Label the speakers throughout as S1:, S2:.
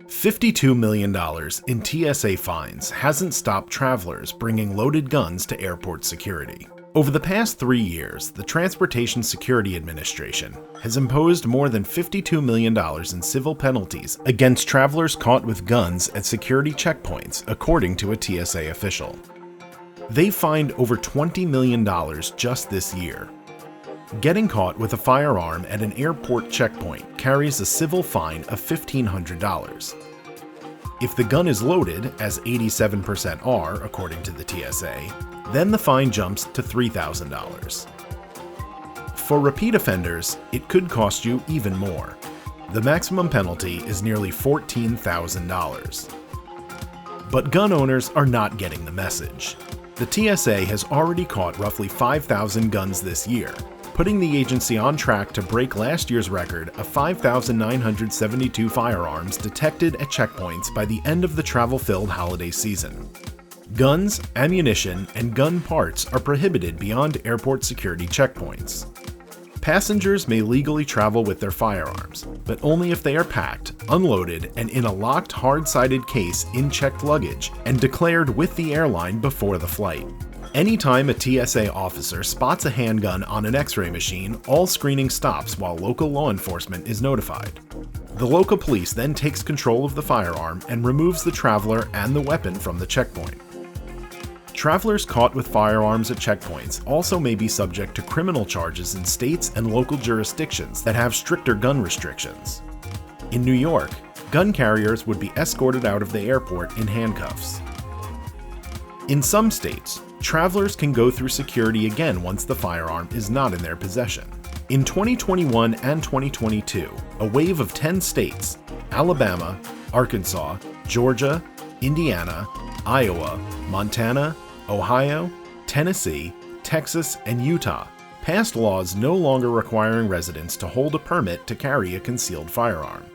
S1: $52 million in TSA fines hasn't stopped travelers bringing loaded guns to airport security. Over the past 3 years, the Transportation Security Administration has imposed more than $52 million in civil penalties against travelers caught with guns at security checkpoints, according to a TSA official. They fined over $20 million just this year. Getting caught with a firearm at an airport checkpoint carries a civil fine of $1,500. If the gun is loaded, as 87% are, according to the TSA, then the fine jumps to $3,000. For repeat offenders, it could cost you even more. The maximum penalty is nearly $14,000. But gun owners are not getting the message. The TSA has already caught roughly 5,000 guns this year, putting the agency on track to break last year's record of 5,972 firearms detected at checkpoints by the end of the travel-filled holiday season. Guns, ammunition, and gun parts are prohibited beyond airport security checkpoints. Passengers may legally travel with their firearms, but only if they are packed, unloaded, and in a locked, hard-sided case in checked luggage and declared with the airline before the flight. Anytime a TSA officer spots a handgun on an X-ray machine, all screening stops while local law enforcement is notified. The local police then takes control of the firearm and removes the traveler and the weapon from the checkpoint. Travelers caught with firearms at checkpoints also may be subject to criminal charges in states and local jurisdictions that have stricter gun restrictions. In New York, gun carriers would be escorted out of the airport in handcuffs. In some states, travelers can go through security again once the firearm is not in their possession. In 2021 and 2022, a wave of 10 states, Alabama, Arkansas, Georgia, Indiana, Iowa, Montana, Ohio, Tennessee, Texas, and Utah passed laws no longer requiring residents to hold a permit to carry a concealed firearm.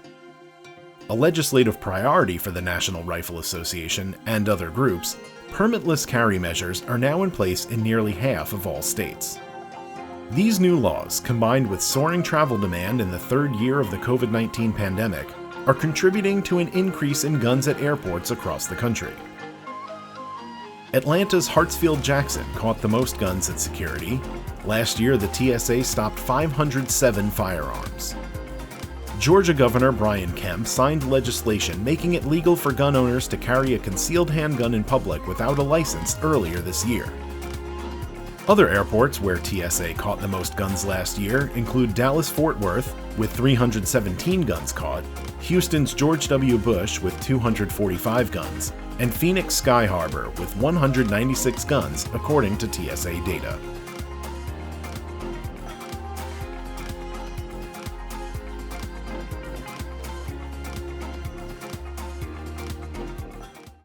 S1: A legislative priority for the National Rifle Association and other groups, permitless carry measures are now in place in nearly half of all states. These new laws, combined with soaring travel demand in the third year of the COVID-19 pandemic, are contributing to an increase in guns at airports across the country. Atlanta's Hartsfield-Jackson caught the most guns at security. Last year, the TSA stopped 507 firearms. Georgia Governor Brian Kemp signed legislation making it legal for gun owners to carry a concealed handgun in public without a license earlier this year. Other airports where TSA caught the most guns last year include Dallas-Fort Worth, with 317 guns caught, Houston's George W. Bush with 245 guns, and Phoenix Sky Harbor with 196 guns, according to TSA data.